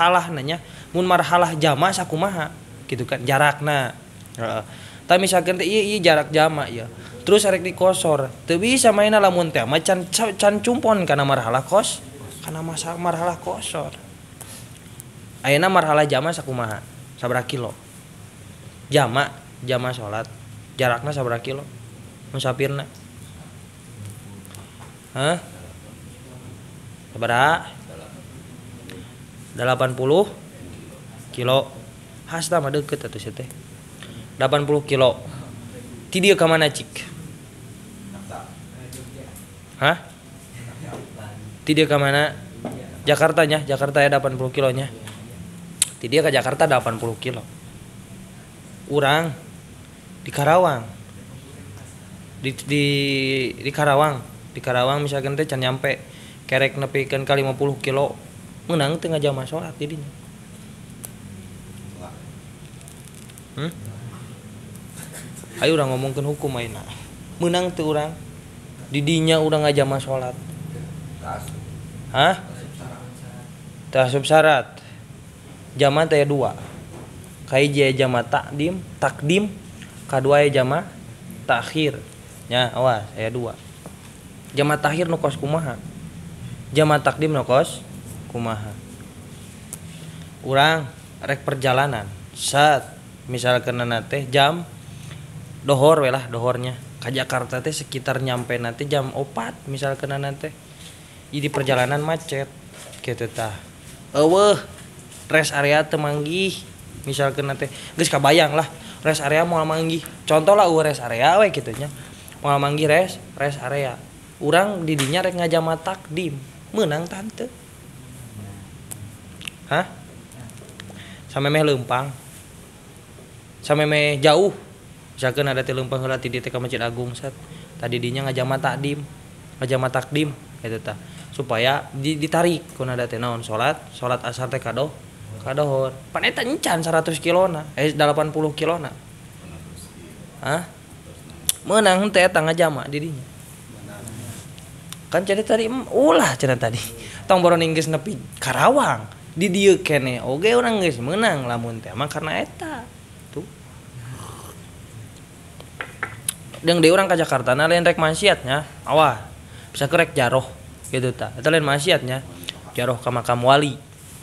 marhalah nanya mun marhalah jama sakumaha gitu kan jarakna. Heeh. Tah misalkan teh ieu jarak jama ya. Terus arek dikosor. Teu bisa mainna lamun teh mah can cumpon kana marhalah kana marhalah kosor. Ayeuna marhalah jama sakumaha? Sabaraha kilo? Jama salat. Jarakna sabaraha kilo? Musafirna. Hah? Sabaraha? 80 kilo. Hasta mah deukeut atuh sia teh. 80 kilo. Ti dieu ka mana cik? Hah? Ti dieu ka mana? Jakarta nya, Jakarta ya 80 kilonya. Ti dieu ka Jakarta 80 kilo. Urang di Karawang. Di Karawang misalkan teh can nyampe kerek nepikeun ka 50 kilo. Meunang teu ngajama salat di dinya. Ayo urang ngomongkeun hukum ayeuna. Meunang teu urang di dinya urang ngajama salat. Hah? Teu asup syarat. Jama teh dua. Kahiji jama takdim, kadua jama takhir. Nya awas aya dua. Jama takhir nu kos kumaha? Jama takdim nu kos kumaha? Urang rek perjalanan. Misalkan teh jam dohor we lah dohornya ka Jakarta teh sekitar nyampe nanti jam 4 misalkan teh. Jadi perjalanan macet kitu tah. Eueuh rest area teu manggih misalkan teh geus kabayang lah rest area moal manggih. Contoh lah rest area we kitu nya. Moal manggih rest area. Urang di dinya rek ngajama takdim. Meunang tante. Hah? Samemeh leumpang. Samemeh jauh. Misalkan ada teh leumpang heula ti dieu teh ka Masjid Agung set. Tadi dinya ngajama takdim eta tah. Supaya ditarik kun ada teh naon salat asar teh kadohor. Pan eta encan 100 kilona, 80 kilona. Hah? Meunang teh eta ngajama di dinya. Kan cenah tadi ulah cenah tadi. Tong boroning geus nepi Karawang. Di dieu keneh oge urang geus meunang lamun teh mah karena eta. Tuh. Deung deui urang ka Jakarta na lain rek maksiat nya. Awah. Bisa rek jaroh gitu tah. Eta lain maksiat nya. Jaroh ka makam wali.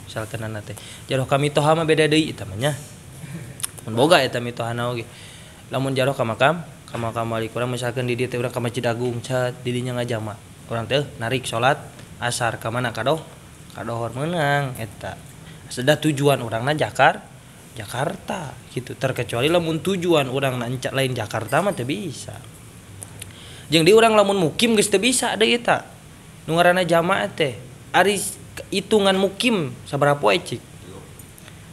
Misalkan teh. Jaroh ka mitoha mah beda deui eta mah nya. Mun boga eta mitohana oge. Lamun jaroh ka makam wali kurang misalkan di dieu teh urang ka Masjid Agung cat di dinya ngajama. Urang teh narik salat asar ka mana kadohor meunang eta. Sudah tujuan urangna Jakarta gitu. Terkecuali lamun tujuan urangna lain Jakarta mah teu bisa. Jeung di urang lamun mukim geus teu bisa deui eta. Nu ngaranna jamaah teh ari hitungan mukim sabaraha poe cik?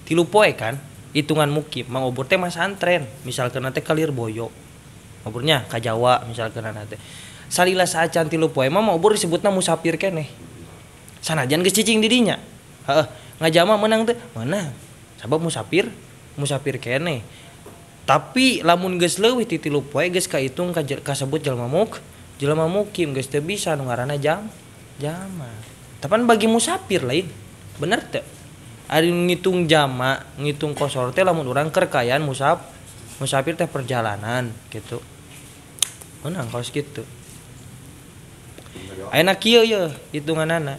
3 poe kan hitungan mukim. Mang obor teh mah santren. Misalkeun teh ka Lirboyo. Obornya ka Jawa misalkeun teh. Salila saacan 3 poe mah obor disebutna musafir keneh. Sanajan geus cicing di dinya. Heeh, ngajama meunang teh? Meunang. Sabab musafir keneh. Tapi lamun geus leuwih ti 3 poe geus kahitung kasebut jelema mukim geus teu bisa nu ngaranna jama. Tapan bagi musafir lain. Bener teu? Ari ngitung jama, ngitung kosor teh lamun urang keur kayaan musafir teh perjalanan gitu. Meunang kaos kitu. Ayeuna kieu yeuh hitunganana.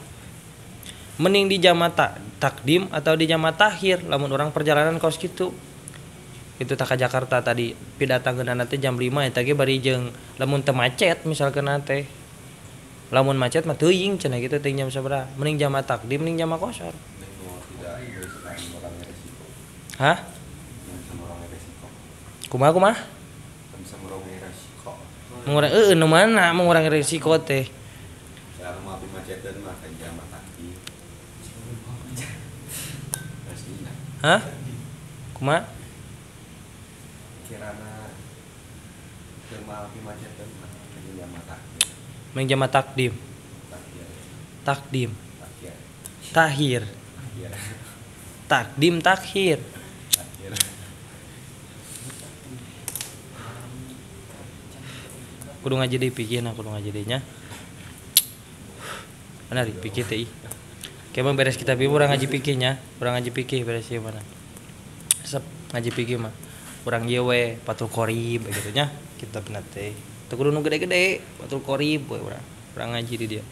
Mending di jama takdim atau di jama takhir lamun urang perjalanan kaos kitu. Itu tak ka Jakarta tadi pidatangkeun teh jam 5 eta ge bari jeung lamun teu macet misalkeun teh. Lamun macet mah teuing cenah kitu teh jam sabaraha. Mending jama takdim mending jama kosor. Hah? Kumaha? Mengurangi nu mana mengurangi resiko teh. Hah? Kumaha? Kirana kemal pimacetan jama takdim. Mending jama takdim. Takhir. Takdim takhir. Kudu ngaji deui pikirna kudu ngaji deui nya. Benar pikir teh. Kayak beres kita bi urang ngaji pikirnya, urang ngaji pikir beres ieu mana. Sep ngaji pikir mah. Urang ieu we patul qorib gitu nya. Kita bener teh. Teu kudu nu gede-gede, patul qorib we urang ngaji di dia.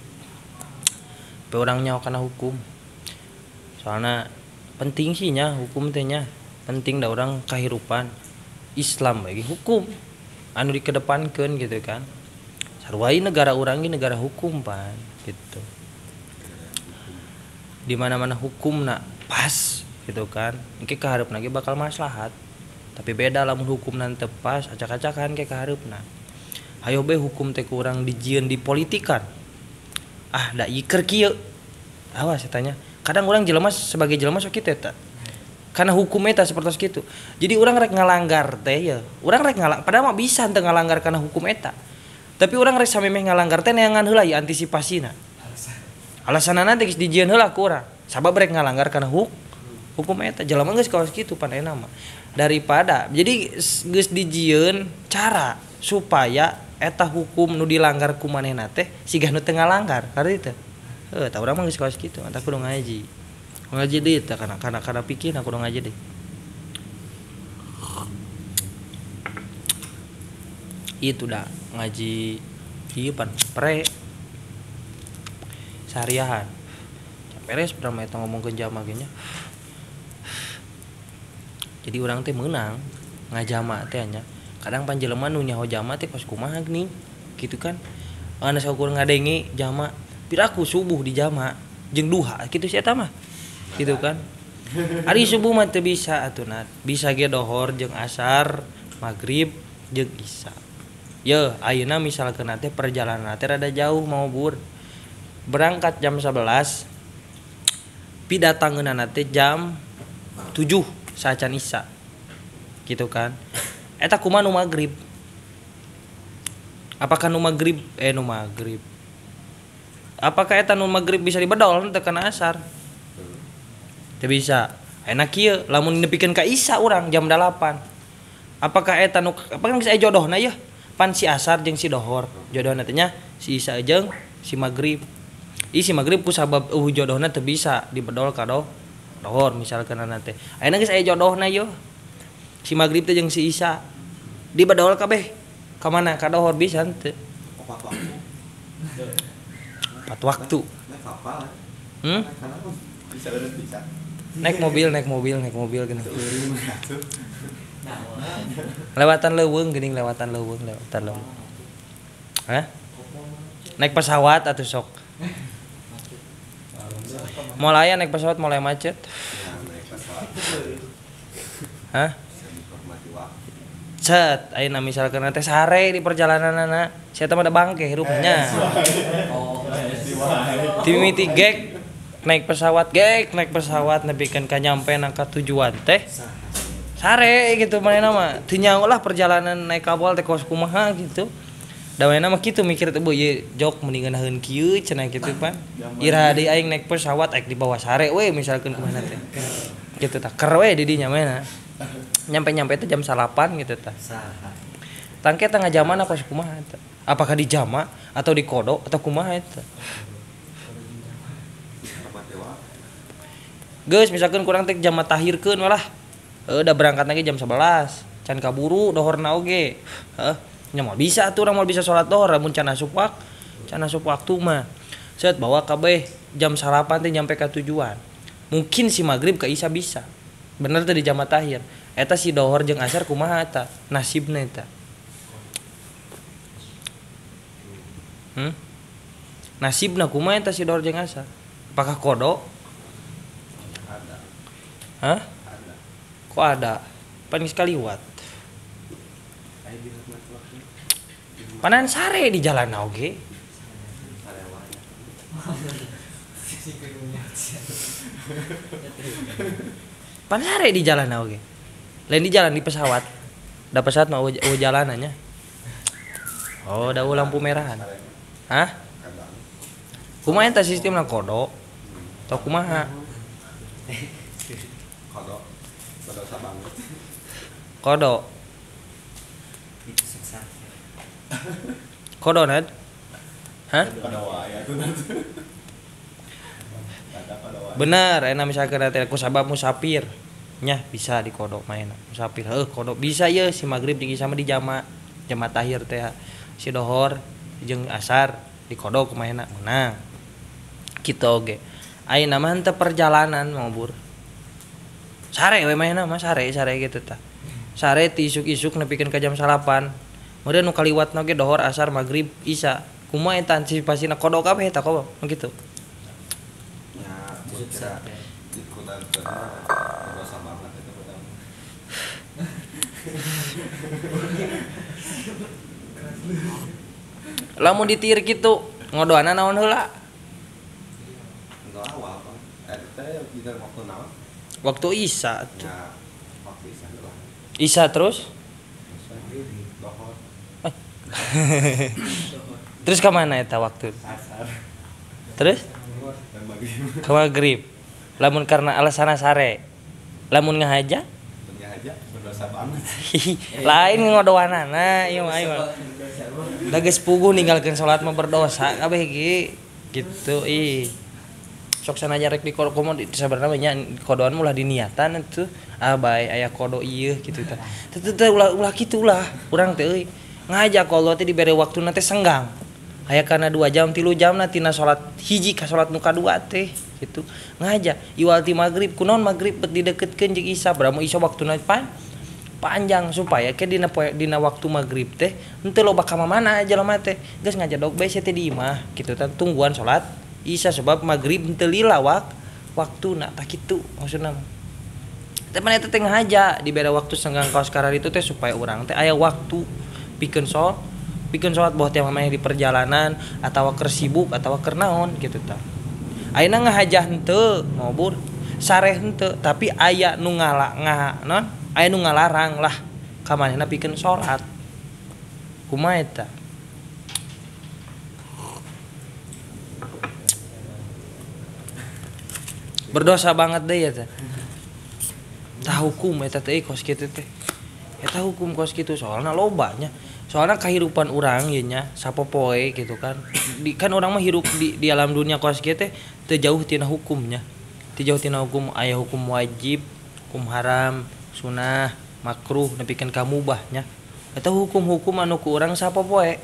Pe urang nyaho kana hukum. Soalna penting sih nya hukum teh nya. Penting da urang kahirupan Islam bagi hukum anu dikedepankeun gitu kan. Sarua negara urang ge negara hukum pan gitu. Di mana-mana hukumna pas gitu kan engke kahareupna ge bakal maslahat tapi beda lamun hukumna teu pas acak-acakan ke kahareupna hayo be hukum teh kurang dijieun dipolitikan da iker kieu awas tanya kadang urang jelema sebagai jelema sok kitu eta karena hukum eta sapertos kitu jadi urang rek ngalanggar teh ya urang rek padahal mah bisa teu ngalanggar kana hukum eta tapi urang rek samemeh ngalanggar teh neangan heula ya antisipasina alasanana teh geus dijieun heula ku urang sabab rek ngalanggar kana hukum eta jelema geus kawas kitu pan euna mah daripada jadi geus dijieun cara supaya eta hukum nu dilanggar ku manehna teh sigah nu teu ngalanggar karena teh tah urang mah geus kawas kitu anta kudu ngaji deui teh kana pikirna kudu ngaji deui itu dah ngaji ieu pan seharian beres pernah eta ngomongkeun jama ge nya jadi urang teh meunang ngajama teh nya kadang panjelema nu nyaho jama teh kos kumaha geuning kitu kan anu sakur ngadenge jama piraku subuh di jama jeung duha kitu si eta mah kitu kan ari subuh mah teu bisa atuh bisa ge dohor jeung asar magrib jeung isya ye ayeuna misalkeun teh perjalanan teh rada jauh mau bur berangkat jam 11 pi datangeunana teh jam 7 saacan isya gitu kan eta kumaha nu magrib apakah nu magrib apakah eta nu magrib bisa dibedol teh kana asar teu bisa enak kieu lamun nepikeun ka isya urang jam 8 apakah eta nu apakah geus aya jodohna ya pan si asar jeung si dohor jodohna teh nya si isya jeung si magrib si magrib ku sabab jodohna teu bisa dibedol ka dohor misalkan teh ayeuna geus aya jodohna yo si magrib teh jeung si isya dibedol kabeh ka mana ka dohor bisa teu empat waktu naik mobil geuning lewatan leuweung naik pesawat atuh sok mulai naik pesawat mulai macet. Cet, ayeuna misalkan teh sare di perjalananna, saya teh mah bangke hirupnya. Timiti gek naik pesawat nepikeun ka nyampe ka tujuan teh. Sare gitu manehna mah. Teu nyaho lah perjalanan naik kapal teh kos kumaha gitu. Da manehna mah kitu mikir teh ieu jok mending ngeunaheun kieu cenah kitu pan. Ira deui aing naik pesawat aing di bawah sare we misalkan kumaha teh. Kitu tah ker we di dinya manehna. Nyampe teh jam 8 gitu tah. Tangke tengah jaman apa kumaha teh? Apakah di jama atau di kodok atau kumaha teh? Geus misalkan kurang teh jam tahirkeun walah. Udah berangkat lagi jam 11. Can kaburu dohorna oge. Nya moal bisa atuh urang moal bisa salat dohor lamun can asup waktu mah. Set bawa kabeh jam sarapan teh nyampe ka tujuan. Mungkin si magrib ka isya bisa. Bener teh di jam tahir. Eta si dohor jeung asar kumaha eta? Nasibna eta. Nasibna kumaha eta si dohor jeung asar? Apakah kodok? Ada. Kok ada? Pan geus kaliwat. Panan sare di jalan oge. Pan sare di jalan oge. Lain di jalan di pesawat. Da pesawat mah jalanannya. Oh, da lampu merahan. Hah? Kumaha eta sistemna kodok? Tau kumaha? Kodok. Kodok nat? Hah? bener enak misalkan teh ku sabab musafir nya bisa di kodok main musafir kodok bisa ya si magrib di sama di jama tahir teh si dohor jeung asar di kodok kumaha menang kitu oge ayeuna mah henteu perjalanan mabur sare we mainna mah sare gitu tah sare ti isuk-isuk nepikeun ka jam 8 kemudian nu kaliwatna ge dohor asar magrib isya kumaha eta antisipasina kodok kabeh eta kok kitu ya kira ikutan dosa banget itu padahal lamun ditiir kitu ngodoana naon heula enggak awal Bang teh kita waktu naon waktu isya ya waktu isya lah isya terus dohor terus ke mana eta waktu asar terus dan maghrib ke magrib lamun karena alasan sare lamun ngahaja dunia aja berdosa banget lain ngodoanana ieu mah da geus puguh ninggalkeun salat mah berdosa kabeh gitu sok sanajan rek di komo sabarna nya kodoan ulah diniatan itu bae aya kodo ieu kitu tah teu ulah kitu ulah urang teh euy ngajak Allah teh dibere waktuna teh senggang aya kana 2 jam 3 jam na tina salat hiji ka salat nu kadua teh gitu ngajak iwal ti magrib kunaon magrib bet dideketkeun jeung isya baramu isya waktuna panjang supaya ke dina waktu magrib teh henteu loba ka mana jelema teh geus ngajadog bae teh di imah kitu tah tungguan salat isya sebab magrib henteu lila waktuna tah kitu maksudna teh mana teh ngahaja dibere waktu senggang kaos karar itu teh supaya urang teh aya waktu pikeun salat boh teh mamah di perjalanan atawa keur sibuk atawa keur naon kitu tah ayeuna ngahajah henteu ngobur sare henteu tapi aya nu non aya nu ngalarang lah ka manehna pikeun salat kumaha eta berdosa banget deh ya teh tah hukum eta teh kos kitu teh eta hukum kos kitu soalna lobanya soalna kahirupan urang ieu nya sapopoe gitu kan kan urang mah hirup di alam dunia kos kitu teh teu jauh tina hukumnya teu jauh tina hukum aya hukum wajib hukum haram sunah makruh nepikeun ka mubah nya eta hukum-hukum anu ku urang sapopoe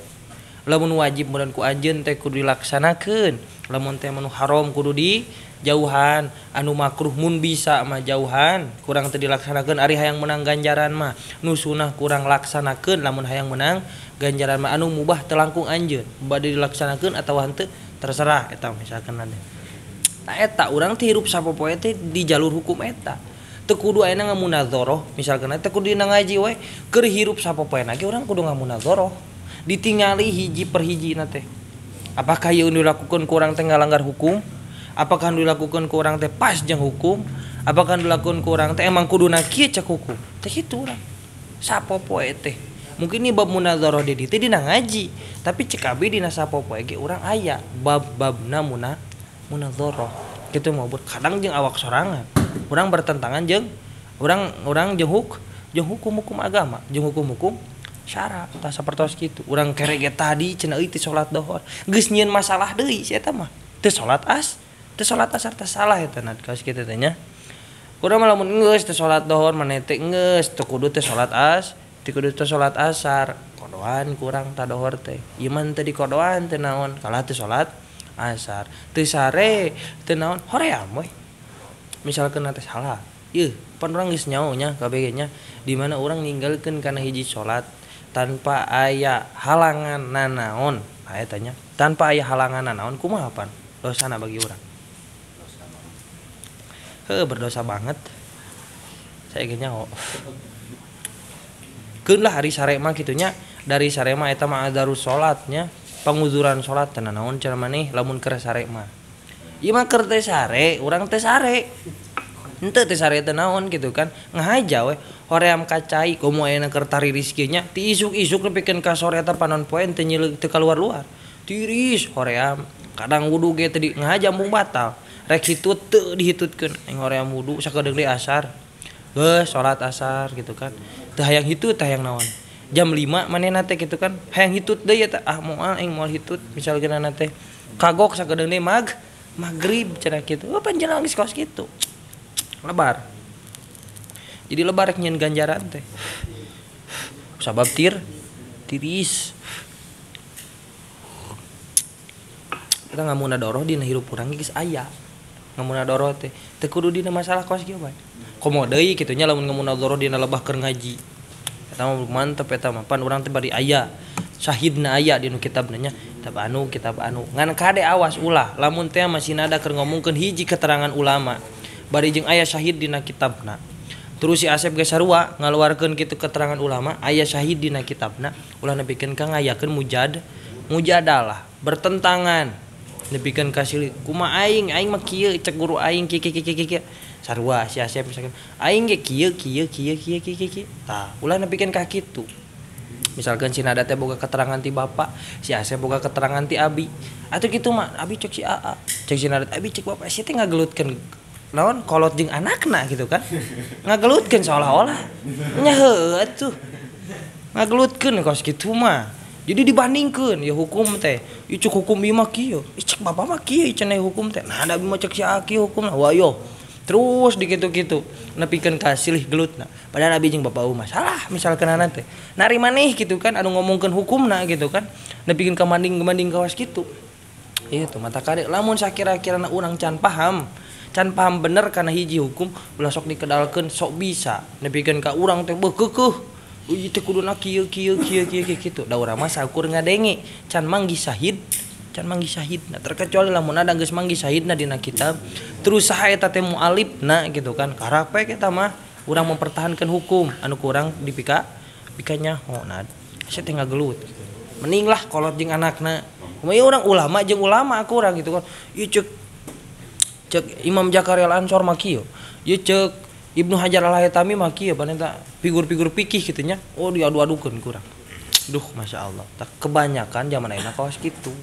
lamun wajib mudan ku anjeun teh kudu dilaksanakeun lamun teh anu haram kudu dijauhan anu makruh mun bisa mah jauhan kurang teu dilaksanakeun ari hayang menang ganjaran mah nu sunah kurang laksanakeun lamun hayang menang ganjaran mah anu mubah teu langkung anjeun bade dilaksanakeun atawa henteu terserah eta misalkan nanti tah eta urang teh hirup sapopoe teh di jalur hukum eta teu kudu ayeuna ngamunadzarah misalkan teh kudu dina ngaji we keur hirup sapopoena ge urang kudu ngamunadzarah ditingali hiji per hijina teh apakah ieu dilakukeun ku urang teh ngalanggar hukum apakah dilakukeun ku urang teh pas jeung hukum apakah dilakukeun ku urang teh emang kuduna kieu cek hukum teh kitu urang sapopoe teh mungkin ini bab munadzarah di dieu dina ngaji tapi cek abi dina sapopoe ge urang aya bab-babna munadzarah kitu mah kadang jeung awak sorangan urang bertentangan jeung urang jeung hukum agama jeung hukum syara tah sapertos kitu urang kere ge tadi cenah euy teh salat dohor geus nyieun masalah deui si eta mah teu salat asar teh salah eta na kaos kitu teh nya urang mah lamun geus teh salat dohor maneh teh geus teu kudu teh salat asar kodoan kurang tah dohor teh ieu mah teh di kodoan teh naon kalah teh salat asar teu sare teu naon hoream we misalkeun teh salah ieu pan urang geus nyaho nya kabeh nya di mana urang ninggalkeun kana hiji salat tanpa aya halangan nanaon aya tanya tanpa aya halangan nanaon kumaha pan dosana bagi urang berdosa banget saya ge nyaho keun lah hari sare mah kitu nya dari sare mah eta mah adarus salatnya panguzuran salat teh naon cenah maneh lamun keur sare mah ieu mah keur teh sare urang teh sare henteu teh sare teh naon gitu kan ngahaja we hoream kacai komo ayeuna keur tari rizkinya ti isuk-isuk nepikeun ka sore eta panon poe teu nyeuleuk teu kaluar-luar tiris hoream kadang wudu ge teh ngahaja mung batal rek hitut teu dihitutkeun aing hoream wudu sakedeuk deui asar geus salat asar gitu kan teu hayang hitut teh hayang naon jam 5 manehna teh gitu kan hayang hitut deui eta moal aing moal hitut misalkeun teh kagok sakedeuk deui maghrib cenah kitu. Oh panjenengan geus kos kitu. Lebar. Jadi lebar rek nyeun ganjaran teh. Sabab tiris. Kita ngamuna doroh dina hirup urang geus aya. Ngamuna doroh teh teu kudu dina masalah kos kieu bae. Komo deui kitu nya lamun ngamuna doroh dina lebah keur ngaji. Eta mah mantep eta mah pan urang teh bari aya. Syahidna aya dina kitabna nya. Kitab anu. Ngan kade awas ulah lamun teh masih nada keur ngomongkeun hiji keterangan ulama. Bari jeung aya syahid dina kitabna. Terus si Asep ge sarua ngaluarkeun kitu keterangan ulama, aya syahid dina kitabna, ulah nepikeun ka ngayakeun mujadalah, bertentangan. Nepikeun ka silih kumaha aing mah kieu cek guru aing kieu. Sarua si Asep misalkan aing ge kieu. Tah, ulah nepikeun ka kitu. Misalkan si Nada teh boga keterangan ti bapa, si Asep boga keterangan ti abi. Atuh kitu mah abi cek si Aa, cek si Nada abi cek bapa si teh ngagelutkeun naon kolot jeung anakna gitu kan. Ngagelutkeun seolah-olah nya heueuh atuh. Ngagelutkeun kos kitu mah. Jadi dibandingkeun ya hukum teh. Ieu cek hukum ieu mah kieu, cek bapa mah kieu cenah hukum teh. Nah, ada abi mah cek si Aa kieu hukumna. Wah yo. Terus dikitu-kitu nepikeun ka silih gelutna. Padahal abi jeung bapa masalah misalkeunana teh. Nari maneh gitu kan anu ngomongkeun hukumna gitu kan. Nepikeun ka manding kawas kitu. Ieu tuh mata kade lamun sakira-kirana urang can paham bener kana hiji hukum ulah sok dikedalkeun sok bisa. Nepikeun ka urang teh beuh keukeuh. Ieu teh kuduna kieu kitu. Da urang mah sakur ngadenge can manggih syahid. Nah terkecuali lamun ada geus manggih syahidna dina kitab terus saha eta teh mualifna gitu kan karapek eta mah urang mempertahankan hukum anu kurang dipika nyaho nah asa teh ngagelut mending lah kolot jeung anakna kumaha urang ulama jeung ulama aku urang gitu kan ieu cek Imam Jakaria Al-Ansor mah kieu ieu cek Ibnu Hajar Al-Haytami mah kieu paneta figur-figur fikih kitu nya oh diadu-adukeun kurang duh Masya Allah tak kebanyakan zaman ayeuna kaos gitu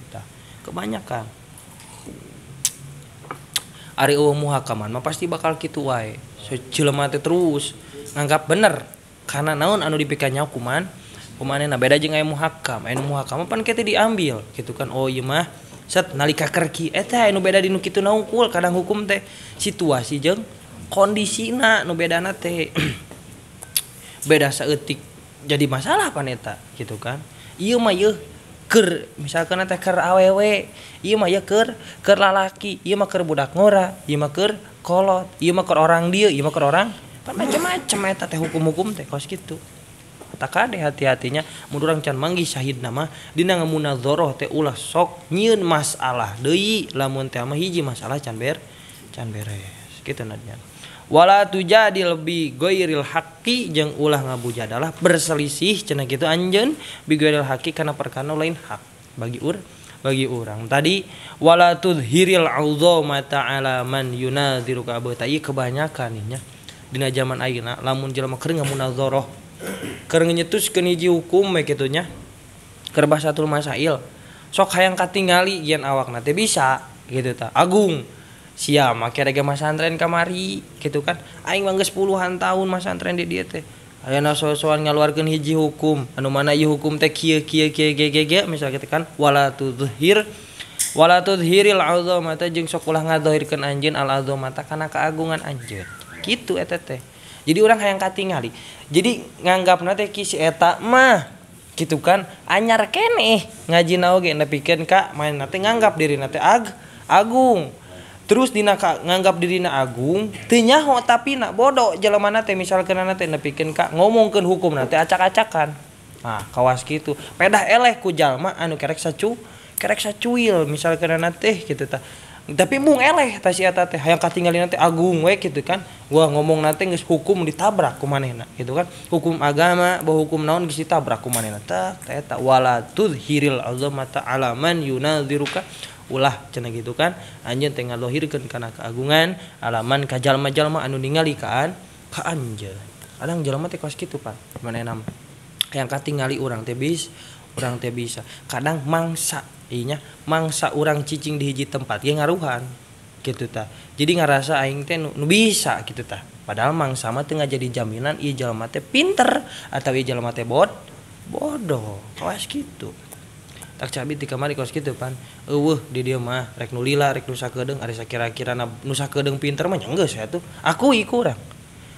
tah kebanyakan ari eueuh muhakaman mah pasti bakal kitu wae jelema teh terus nganggap bener kana naon anu dipikanya kumanehna beda jeung aya muhakam pan kitu diambil gitu kan oh ieu mah set nalika kerki eta anu beda dinu kitu naungkul kadang hukum teh situasi jeung kondisina nu bedana teh beda saeutik jadi masalah paneta gitu kan ieu mah yeuh keur misalkan teh keur awewe ieu mah ya keur lalaki ieu mah keur budak ngora ieu mah keur kolot ieu mah keur orang dieu ieu mah keur orang macam-macam eta teh hukum-hukum teh kos kitu takade hati-hatinya mun urang can manggih syahidna mah dina ngamunadzarah teh ulah sok nyieun masalah deui lamun teh mah hiji masalah can beres kitu nadia wala tujadil bi ghairil haqqi jeung ulah ngabujadalah berselisih cenah kitu anjeun bi ghairil haqqi kana perkara lain hak bagi urang tadi wala tudhiril auzamata ala man yunadziruka abtai kebanyakan nya dina zaman ayeuna lamun jelema keur ngamunadzarah keur nyetuskeun hiji hukum we kitu nya keur bahasatul masail sok hayang katingali yen awakna teh bisa gitu tah agung sia make rega masantren kamari gitu kan aing mah geus puluhan tahun masantren di dieu teh ayeuna sosokan ngaluarkeun hiji hukum anu mana ieu hukum teh kieu misal kitu kan wala tudhiril azamata jeung sok ulah ngadahirkeun anjeun al azamata kana keagungan anjeun kitu eta teh jadi urang hayang katingali jadi nganggapna teh ki si eta mah gitu kan anyar keneh ngajina oge nepikeun ka main teh nganggap dirina teh agung terus dina nganggap dirina agung teu nyaho tapi na bodoh jelemana teh misalkeunna teh nepikeun ka ngomongkeun hukumna teh acak-acakan nah kawas kitu pedah eleh ku jalma anu kerek sacuil misalkeunna teh kitu tah tapi mung eleh tah si eta teh hayang katinggalina teh agung we kitu kan gua ngomong nanti geus hukum ditabrak ku manehna gitu kan hukum agama bahwa hukum naon geus ditabrak ku manehna tah eta wala tudhiril azamata ala man yunadziruka ulah cenah gitu kan anjeun teh ngalohirkeun kana keagungan alaman ka jalma-jalma anu ningali ka anjeun kadang jalma teh kos kitu pan manehna hayang katingali urang teh bisa kadang mangsa urang cicing di hiji tempat ge ngaruhan kitu tah jadi ngarasa aing teh nu bisa kitu tah padahal mangsa mah teu ngajadi jaminan ieu jalma teh pinter atawa ieu jalma teh bodoh kawas kitu tak cabi ti kamari kos kitu pan eueuh di dieu mah rek nu lila rek nu sakedeung ari sakira-kirana nu sakedeung pinter mah nya geus atuh akui ku urang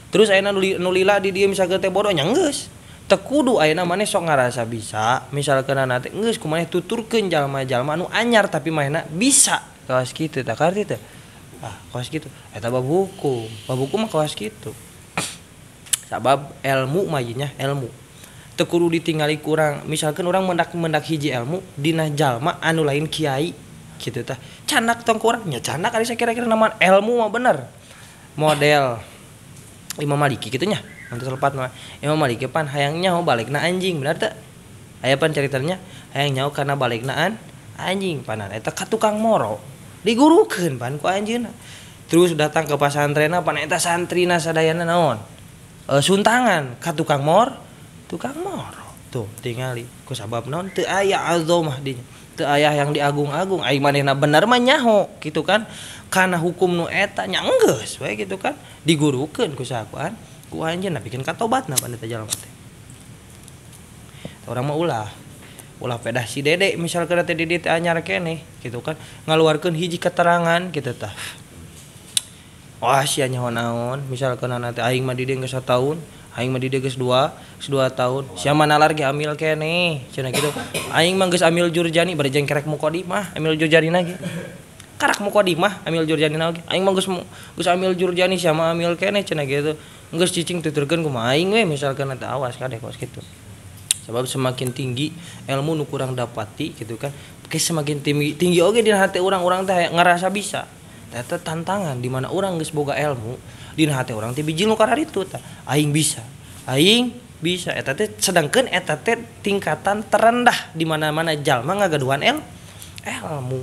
terus ayeuna nu lila di dieu misalkeun teh bodoh nya geus teu kudu ayeuna maneh sok ngarasa bisa misalkeun teh geus kumaneh tuturkeun jalma-jalma anu anyar tapi manehna bisa kawas kitu tah karti teh kawas kitu eta bab hukum mah kawas kitu sabab ilmu mah nya ilmu teu kudu ditinggali kurang misalkan urang mendak hiji ilmu dina jalma anu lain kiai kitu tah canak tong kurang nya canak ari sakira-kira nama ilmu mah bener model Imam Maliki kitu nya nanti selepat mah Imam Maliki pan hayang nyaho balikna anjing bener teu aya pan caritanya hayang nyaho kana balikna anjing panan eta ka tukang moro digurukeun pan ku anjeunna terus datang ke pasantrenna pan eta santrina sadayana naon suntangan ka tukang moro tuh tingali ku sabab naon teu aya azamah dinya teu aya yang diagung-agung ai manehna bener mah nyaho kitu kan kana hukum nu eta nya enggeus we kitu kan digurukeun ku sakuan ku anjeunna bikin katobatna pan eta jalma teh urang mah ulah pedah si dede misalkan teh dede teh anyar keneh kitu kan ngaluarkeun hiji keterangan kitu tah wah sia nyaho naon misalkan teh aing mah di dieu geus 1 tahun aing mah di dieu geus 2 tahun sia manalar ge amil keneh cenah kitu aing mah geus amil jurjani bari jeung kerek muqaddimah amil jurjanina ge karak muqaddimah amil jurjanina ge aing mah geus amil jurjani sia mah amil keneh cenah kitu geus cicing tuturkeun kumaha aing we misalkan teh awas kadeh kos kitu sebab semakin tinggi ilmu nu kurang dapati gitu kan semakin tinggi oge dina hati urang-urang teh ngarasa bisa eta tantangan di mana urang geus boga ilmu dina hati urang teh biji nu kararitu tah aing bisa eta teh sedangkeun eta teh tingkatan terendah di mana-mana jalma ngagaduhan ilmu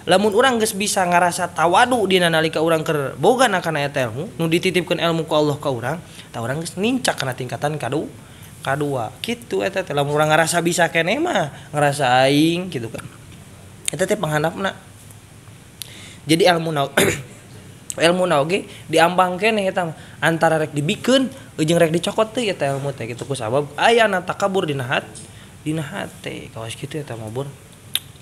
lamun urang geus bisa ngarasa tawadu dina nalika urang keur boga kana eta ilmu nu dititipkeun ilmu ku Allah ka urang tah urang geus nincak kana tingkatan kadua kitu eta teh lamun urang ngarasa bisa keneh mah ngarasa aing kitu kan eta teh panghandapna jadi ilmu oge diambang keneh eta antara rek dibikeun jeung rek dicokot teh eta ilmu teh kitu ku sabab aya na takabur dina hate kawas kitu eta mah bor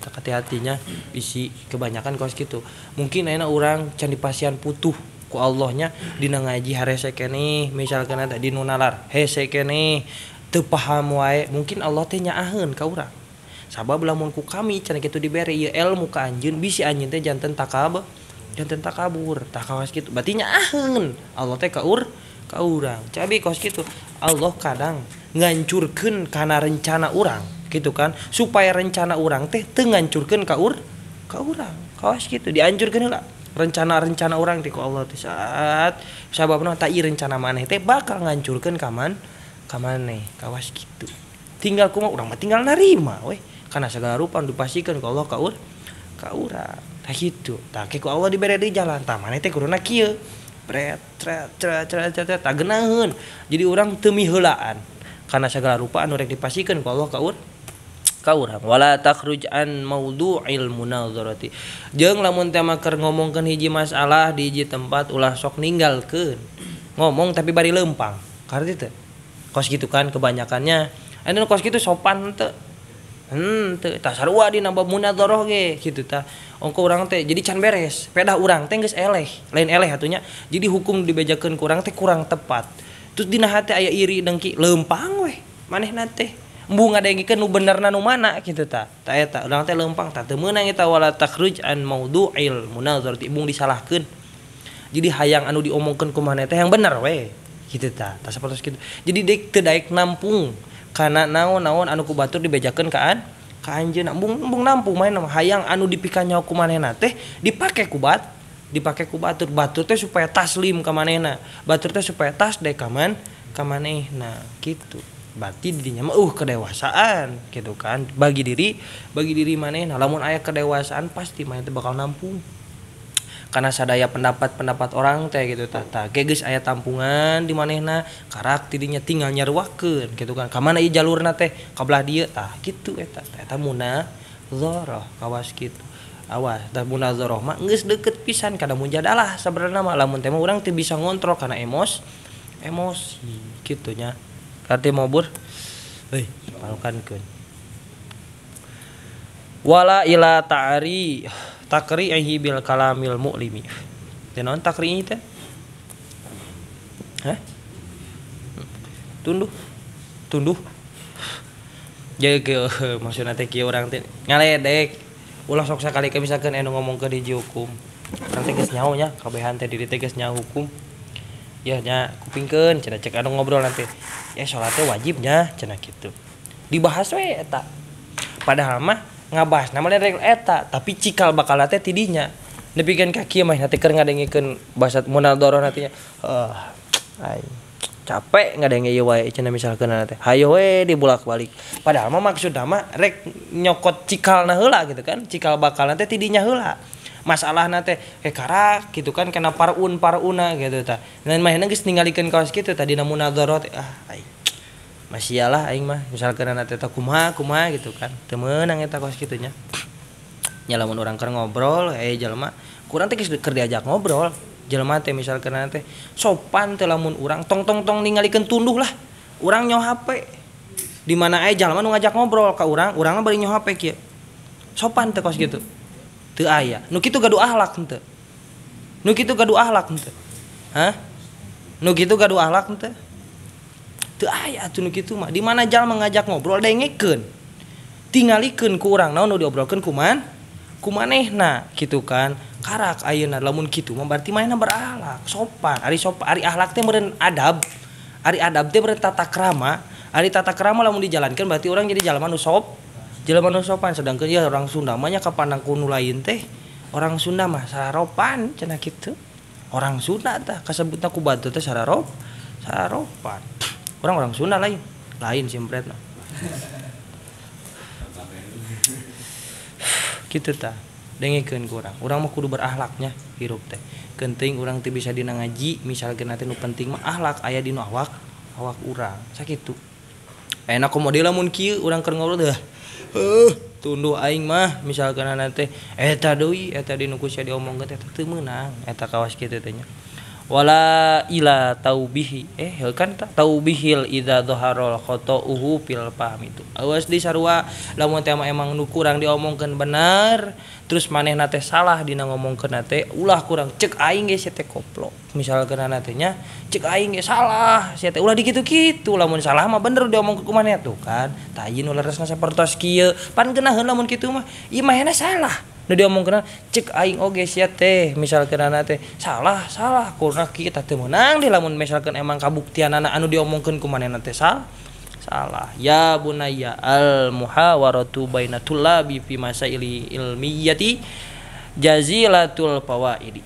tak hati-hatinya bisi kebanyakan kawas kitu mungkin ayeuna urang can dipasian putuh ku Allahnya dina ngaji harese keneh misalkan ada di nu nalar hese keneh teu paham wae mungkin Allah teh nyaaheun ka urang sabab lamun ku kami cenah kitu dibere ieu ilmu ka anjeun bisi anjeun teh janten takabur tah kawas kitu berarti nyaaheun Allah teh ka urang cabi kawas kitu Allah kadang ngancurkeun kana rencana urang gitu kan supaya rencana urang teh teu ngancurkeun ka urang kawas kitu dianjurkeun heula rencana orang ti ku Allah teh saat sababna ta ieu rencana maneh teh bakal ngancurkeun ka maneh kawas kitu tinggal kumaha urang mah tinggal narima we kana sagala rupa dipasikeun ku Allah ka urang tah kitu tah ku Allah dibere di jalan tah maneh teh kuduna kieu bret tret tah geunaheun jadi urang teu miheulaan kana sagala rupa anu rek dipasikeun ku Allah ka urang wala takhruj an maudu'il munazarati jeung lamun teh mah keur ngomongkeun hiji masalah di hiji tempat ulah sok ninggalkeun ngomong tapi bari leumpang karti teh kos kitu kan kebanyakannya anu kos kitu sopan teu tah sarua dina bab munazarah ge kitu tah ongko urang teh jadi can beres pedah urang teh geus eleh lain eleh atunya jadi hukum dibejakeun ku urang teh kurang tepat terus dina hate aya iri dengki leumpang we manehna teh embung ngadengikeun nu benerna nu mana kitu tah eta urang teh leumpang tah teu meunang eta wala takhruj an maudu'il munazarati embung disalahkeun jadi hayang anu diomongkeun ku maneh teh yang bener we kitu tah sapertos kitu jadi deuk teu daek nampung kana naon-naon anu ku batur dibejakeun ka anjeunna embung nampung main hayang anu dipikanya ku manehna teh dipake ku batur teh supaya taslim ka manehna batur teh supaya tasdek ka manehna kitu berarti didinya mah kedewasaan gitu kan bagi diri manehna lamun aya kedewasaan pasti maneh teh bakal nampung karena sadaya pendapat orang teh gitu tah ge geus aya tampungan di manehna karak tidinya tinggal nyaruakeun gitu kan ka mana ieu jalurna teh ka belah dieu tah kitu eta munazarah kawas kitu awas tah munazarah mah geus deukeut pisan kada mujadalah sabenerna mah lamun teh mah urang teu bisa ngontrol kana emosi kitu nya karti mau bur palkankeun wala ila takri'ihi bil kalamil mu'limi. Teh naon takri'i teh? Hah? Tunduh. Jaga maksudna teh kieu urang teh ngaledek. Ulah sok sakali ke misalkan anu ngomong ke di hukum. Urang teh geus nyaho nya kabehan teh diri teh geus nyaho hukum. Ya nya kupingkeun cenah cek anu ngobrol nanti. Ya salat teh wajibnya cenah kitu. Dibahas we eta. Padahal mah ngabahas nama lain eta, tapi cikal bakal teh tidinya. Nepikeun ka kieu mah teh keur ngadengikeun bahasa munadharah nantinya. Ai capek ngadenge ieu wae cenah misalkeun teh. Hayo we dibulak-balik. Padahal mah maksudna mah rek nyokot cikalna heula gitu kan. Cikal bakalna teh tidinya heula. Masalahna teh karak gitu kan kana parauna gitu tah. Dan mahena geus ningalikeun kaos kitu tadi na munadharah teh ai. Masyalah aing mah misalkeun teh kumaha gitu kan. Teu meunang eta kaos kitu nya. Nya lamun urang keur ngobrol jelema kurang teh geus keur diajak ngobrol. Jelema teh misalkeun teh sopan teh lamun urang tong ningalikeun tunduh lah. Urang nyaho HP. Di mana aya jalma nu ngajak ngobrol ka urang mah bari nyaho HP kieu. Sopan teh kaos kitu. Teu aya. Nu kitu gaduh akhlak henteu. Nu kitu gaduh akhlak henteu. Hah? Nu kitu gaduh akhlak henteu. Teu aya atuh nu kitu mah. Di mana jalma ngajak ngobrol dengekeun. Tingalikeun ku urang naon nu diobrolkeun kumanehna gitu kan. Karak ayeuna lamun kitu mah berarti mainna berakhlak, sopan. Ari akhlak teh meureun adab. Ari adab teh meureun tata krama. Ari tata krama lamun dijalankeun berarti urang jadi jalma nu sopan. Sedangkan ya orang Sunda mah nya kapandang ku nu lain teh. Orang Sunda mah sararopan cenah kitu. Orang Sunda tah kasebutna ku bantu teh sararopan. Orang Sunda lain simpretna. Kitu tah. Dengekeun ku urang mah kudu berakhlaknya hirup teh. Kenting urang teh bisa dina ngaji, misalkeun teh nu penting mah akhlak aya dina awak urang. Sakitu. Enak komo deui lamun kieu urang keur ngobrol teh. Tunduh aing mah misalkeun teh eta deui eta dinu ku sia diomongkeun teh teu meunang eta kawas kitu teh nya. Wala ila taubihi kan taubihil idza dhaharul khata'uhu fil fahmi itu. Awas di sarua lamun teh emang nu kurang diomongkeun bener terus manehna teh salah dina ngomongkeun teh ulah kurang cek aing ge sia teh koplok. Misalkeun teh nya cek aing ge salah sia teh ulah dikitu-kitu lamun salah mah bener diomongkeun ku maneh tuh kan. Tah ieu nu leresna sapertos kieu pan geunaheun lamun kitu mah ieu manehna salah. Nu diomongkeun cek aing oge sia teh misalkeun teh salah kurang kieu teh meunang di lamun misalkeun emang kabuktianana anu diomongkeun ku manehna teh salah. Ya bunayya al muhawaratu bainatul labi fi masaili ilmiyati jazilatul fawaidi.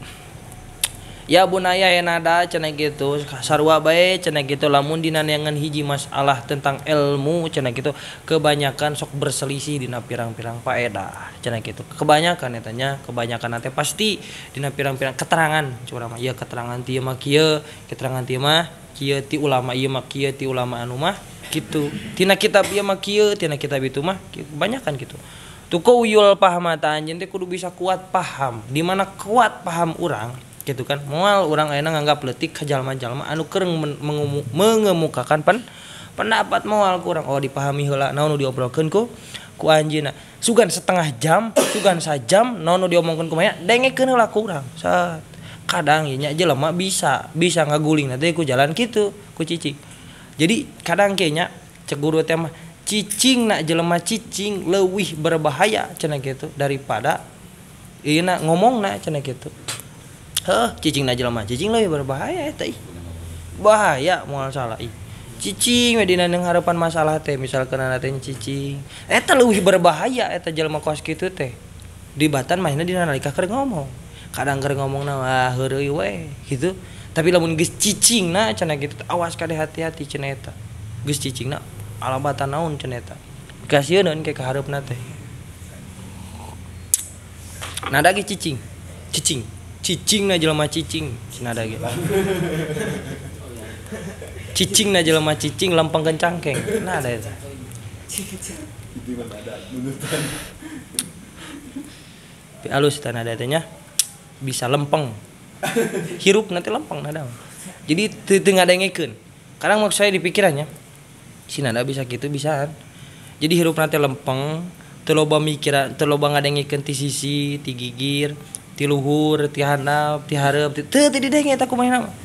Ya bunaya enada cenah kitu sarua bae cenah kitu lamun dina neangan hiji masalah tentang ilmu cenah kitu kebanyakan sok berselisih dina pirang-pirang faedah cenah kitu. Kebanyakan eta nya kebanyakan teh pasti dina pirang-pirang keterangan curang mah ieu keterangan ti mah kieu, keterangan ti mah kieu ti ulama ieu mah kieu ti ulama anu mah kitu. Tina kitab ieu mah kieu, tina kitab itu mah kebanyakan kitu. Tuku uyul pahamata anjeun teh kudu bisa kuat paham. Di mana kuat paham urang gitu kan moal urang ayeuna nganggap leutik ka jalma-jalma anu keur mengemukakan pendapat moal kurang dipahami heula naon nu diobrolkeun ku anjeunna sugan setengah jam sugan sajam naon nu diomongkeun ku maya dengekeun heula ku urang kadang ieu nya jelema bisa ngaguling teh ku jalan kitu ku cicing jadi kadang ke nya cek guru teh mah cicingna jelema cicing leuwih berbahaya cenah kitu daripada ieu na ngomongna cenah kitu. Cicing na jelema cicing leuwih berbahaya eta bahaya moal salah cicing we dina nghareupan masalah teh misalkeun teh cicing eta leuwih berbahaya eta jelema kos kitu teh dibatan mahna dina nalika keur ngomong kadang keur ngomongna wah heureuy we gitu tapi lamun geus cicingna cenah kitu awas kade hati-hati cenah eta geus cicingna alabatan naon cenah eta kasieun ke ka hareupna teh nada ge cicing na jelema cicing cenah ge cicing na jelema cicing lempengkeun cangkeng nah ada eta itu mah ada nunutan tapi alus eta nada teh nya bisa lempeng hirup nanti lempeng nada jadi teu ngadengekeun kadang maksud saya di pikirannya si nada bisa kitu bisaan jadi hirup nanti lempeng teu loba mikiran, teu loba ngadengikeun ti sisi, ti gigir, ti luhur, ti handap, ti hareup, teu ti didenge eta kumaha.